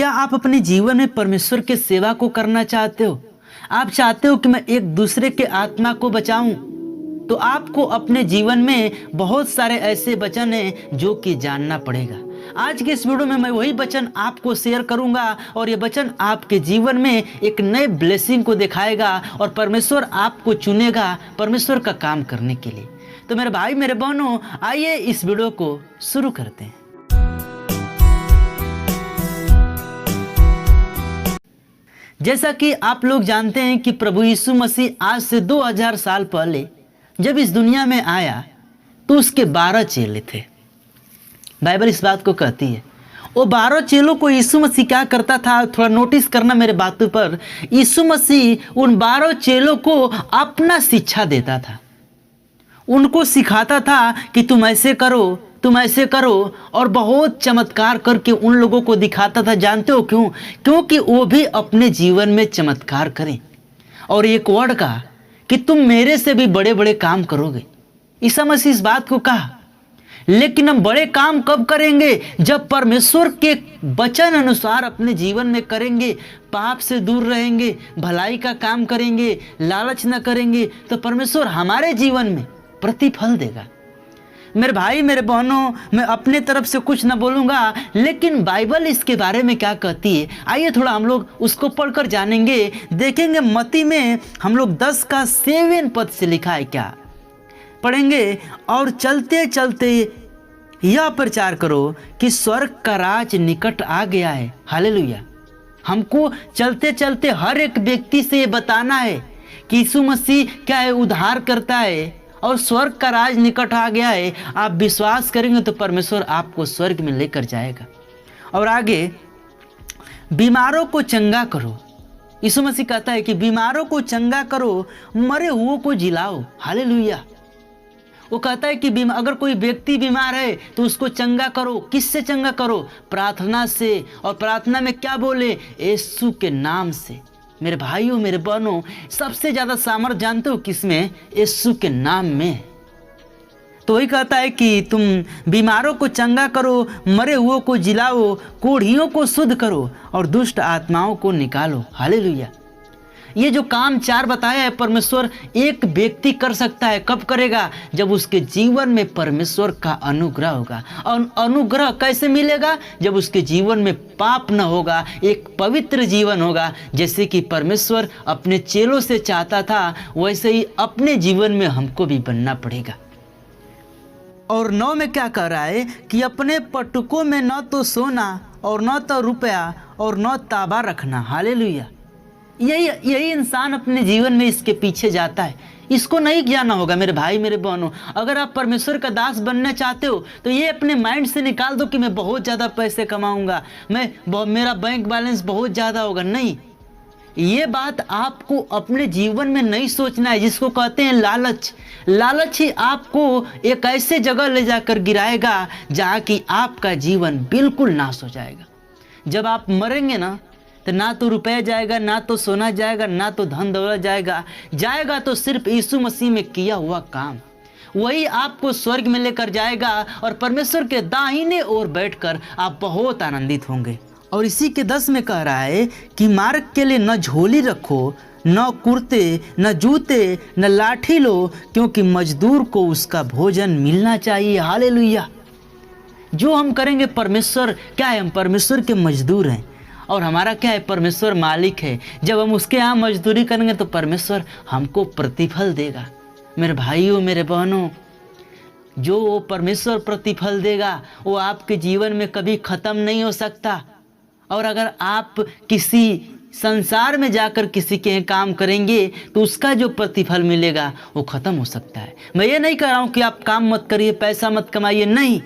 क्या आप अपने जीवन में परमेश्वर के सेवा को करना चाहते हो? आप चाहते हो कि मैं एक दूसरे के आत्मा को बचाऊं? तो आपको अपने जीवन में बहुत सारे ऐसे वचन हैं जो कि जानना पड़ेगा। आज के इस वीडियो में मैं वही वचन आपको शेयर करूंगा और ये वचन आपके जीवन में एक नए ब्लेसिंग को दिखाएगा और परमेश्वर आपको चुनेगा परमेश्वर का काम करने के लिए। तो मेरे भाई मेरे बहनों, आइए इस वीडियो को शुरू करते हैं। जैसा कि आप लोग जानते हैं कि प्रभु यीशु मसीह आज से 2000 साल पहले जब इस दुनिया में आया तो उसके 12 चेले थे। बाइबल इस बात को कहती है। वो 12 चेलों को यीशु मसीह क्या करता था, थोड़ा नोटिस करना मेरे बातों पर। यीशु मसीह उन 12 चेलों को अपना शिक्षा देता था, उनको सिखाता था कि तुम ऐसे करो, तुम ऐसे करो, और बहुत चमत्कार करके उन लोगों को दिखाता था। जानते हो क्यों? क्योंकि वो भी अपने जीवन में चमत्कार करें और एक वर्ड का कि तुम मेरे से भी बड़े बड़े काम करोगे। ईसा मसीह इस बात को कहा। लेकिन हम बड़े काम कब करेंगे? जब परमेश्वर के वचन अनुसार अपने जीवन में करेंगे, पाप से दूर रहेंगे, भलाई का काम करेंगे, लालच न करेंगे, तो परमेश्वर हमारे जीवन में प्रतिफल देगा। मेरे भाई मेरे बहनों, मैं अपने तरफ से कुछ न बोलूँगा, लेकिन बाइबल इसके बारे में क्या कहती है, आइए थोड़ा हम लोग उसको पढ़कर जानेंगे। देखेंगे मत्ती में हम लोग 10 का 7 पद से लिखा है, क्या पढ़ेंगे। और चलते चलते यह प्रचार करो कि स्वर्ग का राज निकट आ गया है। हालेलुया। हमको चलते चलते हर एक व्यक्ति से ये बताना है कि यीशु मसीह क्या है, उद्धार करता है और स्वर्ग का राज निकट आ गया है। आप विश्वास करेंगे तो परमेश्वर आपको स्वर्ग में लेकर जाएगा। और आगे, बीमारों को चंगा करो। यीशु मसीह कहता है कि बीमारों को चंगा करो, मरे हुओं को जिलाओ। हालेलुया। वो कहता है कि अगर कोई व्यक्ति बीमार है तो उसको चंगा करो। किससे चंगा करो? प्रार्थना से। और प्रार्थना में क्या बोले? यीशु के नाम से। मेरे भाइयों मेरे बहनों, सबसे ज्यादा सामर्थ जानते हो किसमें? यीशु के नाम में। तो वही कहता है कि तुम बीमारों को चंगा करो, मरे हुओं को जिलाओ, कोढ़ियों को शुद्ध करो और दुष्ट आत्माओं को निकालो। हालेलुया। ये जो काम 4 बताया है, परमेश्वर एक व्यक्ति कर सकता है। कब करेगा? जब उसके जीवन में परमेश्वर का अनुग्रह होगा। और अनुग्रह कैसे मिलेगा? जब उसके जीवन में पाप न होगा, एक पवित्र जीवन होगा। जैसे कि परमेश्वर अपने चेलों से चाहता था, वैसे ही अपने जीवन में हमको भी बनना पड़ेगा। और 9 में क्या कह रहा है कि अपने पटुकों में न तो सोना और न तो रुपया और न तांबा रखना। हालेलुया। यही इंसान अपने जीवन में इसके पीछे जाता है। इसको नहीं जाना होगा मेरे भाई मेरे बहनों। अगर आप परमेश्वर का दास बनना चाहते हो तो ये अपने माइंड से निकाल दो कि मैं बहुत ज़्यादा पैसे कमाऊंगा, मेरा बैंक बैलेंस बहुत ज़्यादा होगा। नहीं, ये बात आपको अपने जीवन में नहीं सोचना है, जिसको कहते हैं लालच। लालच ही आपको एक ऐसे जगह ले जाकर गिराएगा जहाँ कि आपका जीवन बिल्कुल नाश हो जाएगा। जब आप मरेंगे तो ना तो रुपया जाएगा, ना तो सोना जाएगा, ना तो धन दौलत जाएगा तो सिर्फ यीशु मसीह में किया हुआ काम। वही आपको स्वर्ग में लेकर जाएगा और परमेश्वर के दाहिने ओर बैठकर आप बहुत आनंदित होंगे। और इसी के 10 में कह रहा है कि मार्ग के लिए न झोली रखो, न कुर्ते, न जूते, न लाठी लो, क्योंकि मजदूर को उसका भोजन मिलना चाहिए। हालेलुया। जो हम करेंगे, परमेश्वर क्या है? हम परमेश्वर के मजदूर हैं और हमारा क्या है? परमेश्वर मालिक है। जब हम उसके यहाँ मजदूरी करेंगे तो परमेश्वर हमको प्रतिफल देगा। मेरे भाइयों मेरे बहनों, जो वो परमेश्वर प्रतिफल देगा वो आपके जीवन में कभी ख़त्म नहीं हो सकता। और अगर आप किसी संसार में जाकर किसी के यहाँ काम करेंगे तो उसका जो प्रतिफल मिलेगा वो ख़त्म हो सकता है। मैं ये नहीं कह रहा हूँ कि आप काम मत करिए, पैसा मत कमाइए, नहीं।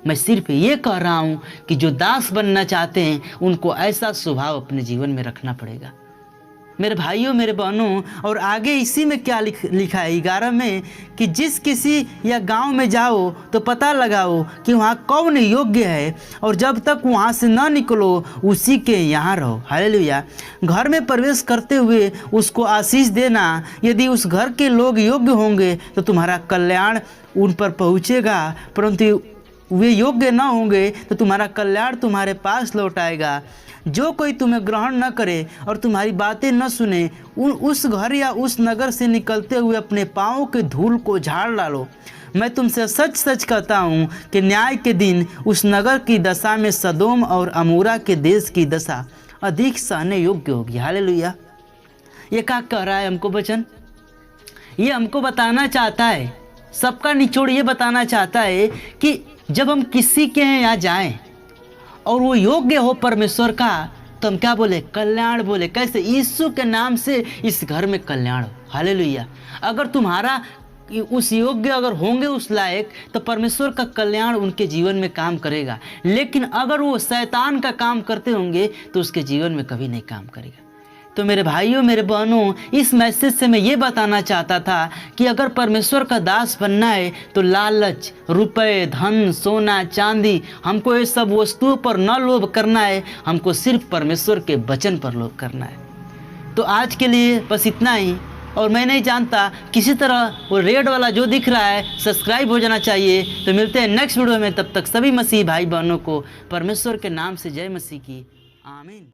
मैं सिर्फ ये कह रहा हूँ कि जो दास बनना चाहते हैं उनको ऐसा स्वभाव अपने जीवन में रखना पड़ेगा। मेरे भाइयों मेरे बहनों, और आगे इसी में क्या लिखा है 11 में कि जिस किसी या गांव में जाओ तो पता लगाओ कि वहाँ कौन योग्य है, और जब तक वहाँ से न निकलो उसी के यहाँ रहो। हालेलुया। घर में प्रवेश करते हुए उसको आशीष देना। यदि उस घर के लोग योग्य होंगे तो तुम्हारा कल्याण उन पर पहुँचेगा, परंतु वे योग्य न होंगे तो तुम्हारा कल्याण तुम्हारे पास लौट आएगा। जो कोई तुम्हें ग्रहण न करे और तुम्हारी बातें न सुने, उस घर या उस नगर से निकलते हुए अपने पाँव के धूल को झाड़ डालो। मैं तुमसे सच सच कहता हूँ कि न्याय के दिन उस नगर की दशा में सदोम और अमूरा के देश की दशा अधिक सहने योग्य होगी। हालेलुया। ये क्या कह रहा है हमको वचन? ये हमको बताना चाहता है, सबका निचोड़ ये बताना चाहता है कि जब हम किसी के यहाँ जाएं और वो योग्य हो परमेश्वर का, तो हम क्या बोले? कल्याण बोले। कैसे? यीशु के नाम से इस घर में कल्याण हो। हालेलुया। अगर तुम्हारा उस योग्य अगर होंगे उस लायक, तो परमेश्वर का कल्याण उनके जीवन में काम करेगा। लेकिन अगर वो शैतान का काम करते होंगे तो उसके जीवन में कभी नहीं काम करेगा। तो मेरे भाइयों, मेरे बहनों, इस मैसेज से मैं ये बताना चाहता था कि अगर परमेश्वर का दास बनना है तो लालच, रुपए, धन, सोना, चांदी, हमको ये सब वस्तुओं पर न लोभ करना है। हमको सिर्फ परमेश्वर के वचन पर लोभ करना है। तो आज के लिए बस इतना ही। और मैं नहीं जानता, किसी तरह वो रेड वाला जो दिख रहा है सब्सक्राइब हो जाना चाहिए। तो मिलते हैं नेक्स्ट वीडियो में। तब तक सभी मसीह भाई बहनों को परमेश्वर के नाम से जय मसीह की। आमीन।